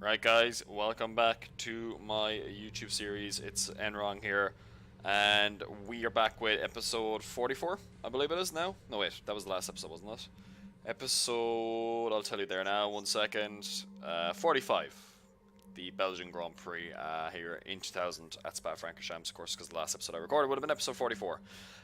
Right guys, welcome back to my YouTube series. It's Enron here, and we are back with episode 44, I believe it is now. No wait, that was the last episode, wasn't it? Episode, I'll tell you there now, 1 second. 45. The Belgian Grand Prix here in 2000 at Spa-Francorchamps, of course, because the last episode I recorded would have been episode 44.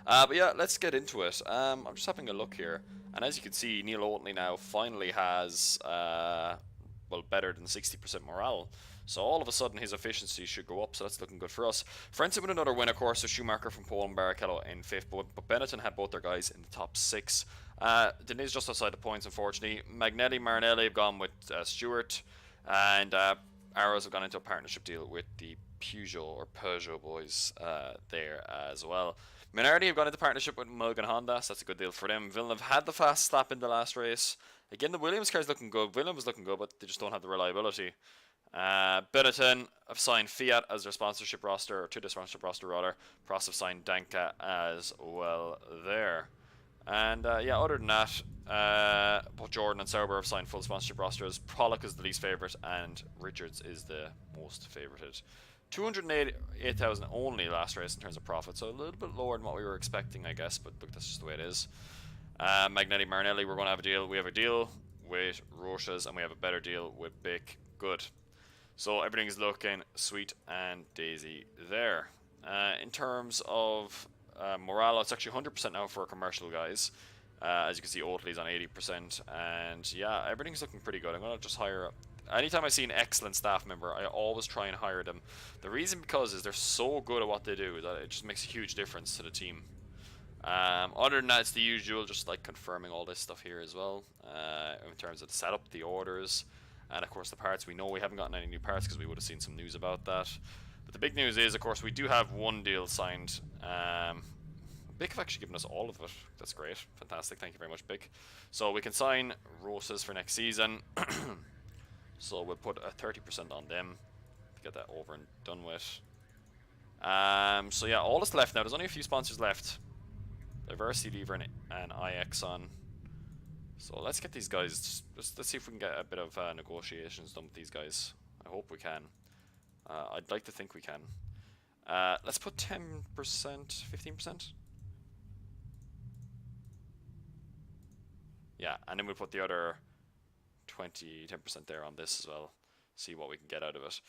But yeah, let's get into it. I'm just having a look here, and as you can see, Neil Oatley now finally has well, better than 60% morale. So all of a sudden his efficiency should go up, so that's looking good for us. Frentzen with another win, of course, so Schumacher from pole and Barrichello in 5th, but Benetton had both their guys in the top 6. Denis just outside the points, unfortunately. Magnetti, Marinelli have gone with Stewart, and Arrows have gone into a partnership deal with the Peugeot boys there as well. Minardi have gone into partnership with Mugen Honda, so that's a good deal for them. Villeneuve had the fast slap in the last race. Again, the Williams car is looking good. Villeneuve was looking good, but they just don't have the reliability. Benetton have signed Fiat as their sponsorship roster, or to their sponsorship roster rather. Prost have signed Danka as well there. And yeah, other than that, both Jordan and Sauber have signed full sponsorship rosters. Pollock is the least favourite, and Richards is the most favoured. 288,000 only last race in terms of profit, so a little bit lower than what we were expecting, I guess, but look, that's just the way it is. Magnetti Marinelli, we're going to have a deal. We have a deal with Roches, and we have a better deal with Bic. Good. So everything's looking sweet and daisy there. In terms of morale, it's actually 100% now for commercial guys. As you can see, Oatley's on 80%, and yeah, everything's looking pretty good. I'm going to just hire up. Anytime I see an excellent staff member, I always try and hire them. The reason because is they're so good at what they do that it just makes a huge difference to the team. Other than that, it's the usual, just like confirming all this stuff here as well, in terms of the setup, the orders, and of course the parts. We know we haven't gotten any new parts because we would have seen some news about that. But the big news is, of course, we do have one deal signed. Bic have actually given us all of it. That's great. Fantastic. Thank you very much, Bic. So we can sign Roses for next season. So we'll put a 30% on them to get that over and done with. So yeah, all that's left now. There's only a few sponsors left. Diversity, Lever, and IXon. So let's get these guys. Let's see if we can get a bit of negotiations done with these guys. I hope we can. I'd like to think we can. Let's put 10%, 15%. Yeah, and then we'll put the other 10% there on this as well. See what we can get out of it.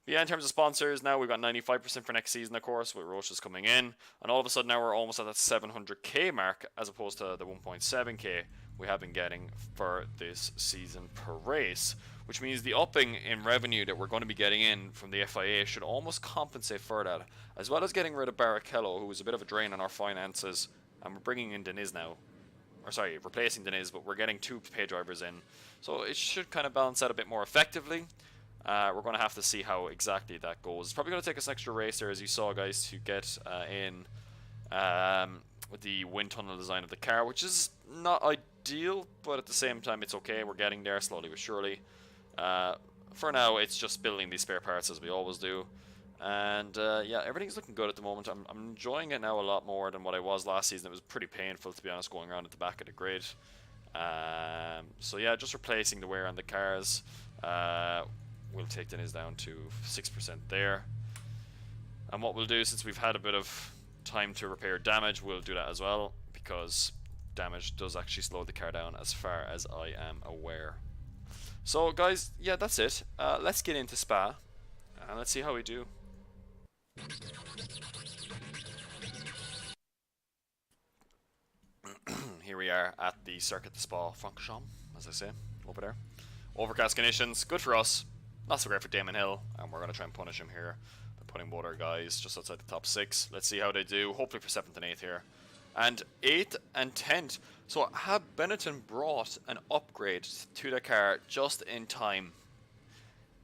But yeah, in terms of sponsors, now we've got 95% for next season, of course, with Roches coming in. And all of a sudden now we're almost at that 700k mark, as opposed to the 1.7k we have been getting for this season per race. Which means the upping in revenue that we're going to be getting in from the FIA should almost compensate for that. As well as getting rid of Barrichello, who was a bit of a drain on our finances. And we're bringing in Deniz now. Or sorry, replacing Deniz, but we're getting 2 pay drivers in. So it should kind of balance out a bit more effectively. We're going to have to see how exactly that goes. It's probably going to take us an extra race there, as you saw, guys, to get in with the wind tunnel design of the car, which is not ideal, but at the same time it's okay. We're getting there slowly but surely. For now, it's just building these spare parts as we always do. And yeah, everything's looking good at the moment. I'm enjoying it now a lot more than what I was last season. It was pretty painful, to be honest, going around at the back of the grid. So yeah, just replacing the wear on the cars. We'll take Deniz down to 6% there. And what we'll do, since we've had a bit of time to repair damage, we'll do that as well, because damage does actually slow the car down as far as I am aware. So guys, yeah, that's it. Let's get into Spa, and let's see how we do. Here we are at the Circuit de Spa-Francorchamps, as I say, over there. Overcast conditions, good for us. Not so great for Damon Hill, and we're going to try and punish him here by putting both our guys just outside the top 6. Let's see how they do, hopefully for 7th and 8th here. And 8th and 10th. So have Benetton brought an upgrade to the car just in time?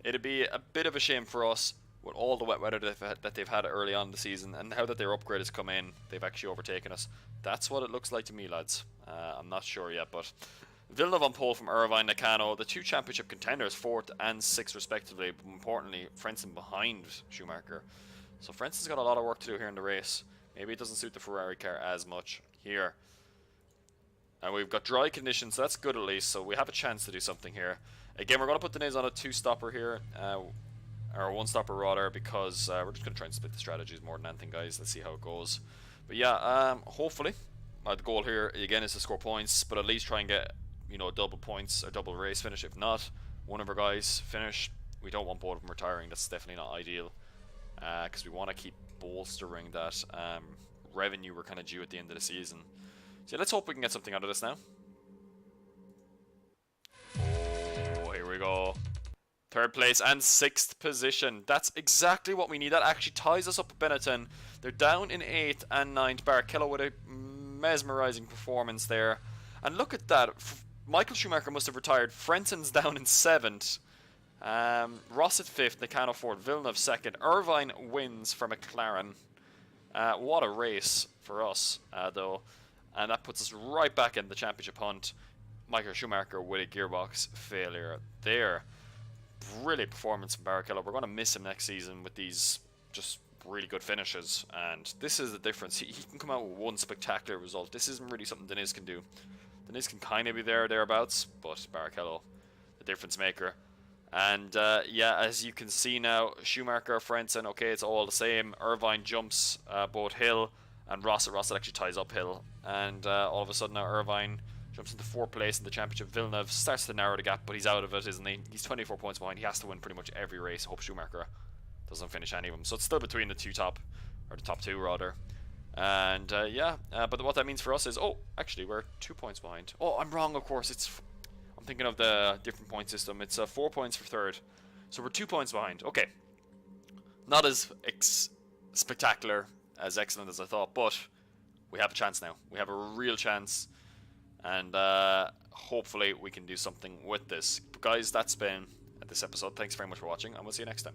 It'd be a bit of a shame for us with all the wet weather that they've had early on in the season, and now that their upgrade has come in, they've actually overtaken us. That's what it looks like to me, lads. I'm not sure yet, but Villeneuve on pole from Irvine Nakano, the 2 championship contenders, 4th and 6th respectively, but importantly, Frentzen behind Schumacher. So Frentzen's got a lot of work to do here in the race. Maybe it doesn't suit the Ferrari car as much here. And we've got dry conditions, so that's good at least. So we have a chance to do something here. Again, we're going to put Deniz on a 2-stopper here. Or a 1-stopper rather, because we're just going to try and split the strategies more than anything, guys. Let's see how it goes. But yeah, hopefully, the goal here, again, is to score points. But at least try and get, you know, double points or double race finish. If not, one of our guys finish. We don't want both of them retiring. That's definitely not ideal. Because we want to keep bolstering that revenue we're kind of due at the end of the season. So let's hope we can get something out of this now. Oh, here we go. 3rd place and 6th position. That's exactly what we need. That actually ties us up with Benetton. They're down in 8th and 9th. Barrichello with a mesmerizing performance there. And look at that. Michael Schumacher must have retired. Frenton's down in 7th. Ross at 5th. Nakano 4th. Villeneuve 2nd. Irvine wins for McLaren. What a race for us, though. And that puts us right back in the championship hunt. Michael Schumacher with a gearbox failure there. Brilliant performance from Barrichello. We're going to miss him next season with these just really good finishes. And this is the difference. He can come out with one spectacular result. This isn't really something Deniz can do. Deniz can kind of be thereabouts, but Barrichello, the difference maker. And yeah, as you can see now, Schumacher, Frentzen, okay, it's all the same. Irvine jumps both Hill and Rossett. Rossett actually ties up Hill. And all of a sudden now Irvine jumps into 4th place in the championship. Villeneuve starts to narrow the gap, but he's out of it, isn't he? He's 24 points behind. He has to win pretty much every race. Hope Schumacher doesn't finish any of them. So it's still between the top 2 rather. And yeah, but what that means for us is, oh, actually we're 2 points behind. Oh, I'm wrong, of course. I'm thinking of the different point system. It's 4 points for 3rd. So we're 2 points behind. Okay. Not as spectacular, as excellent as I thought, but we have a chance now. We have a real chance. And hopefully we can do something with this. But guys, that's been this episode. Thanks very much for watching, and we'll see you next time.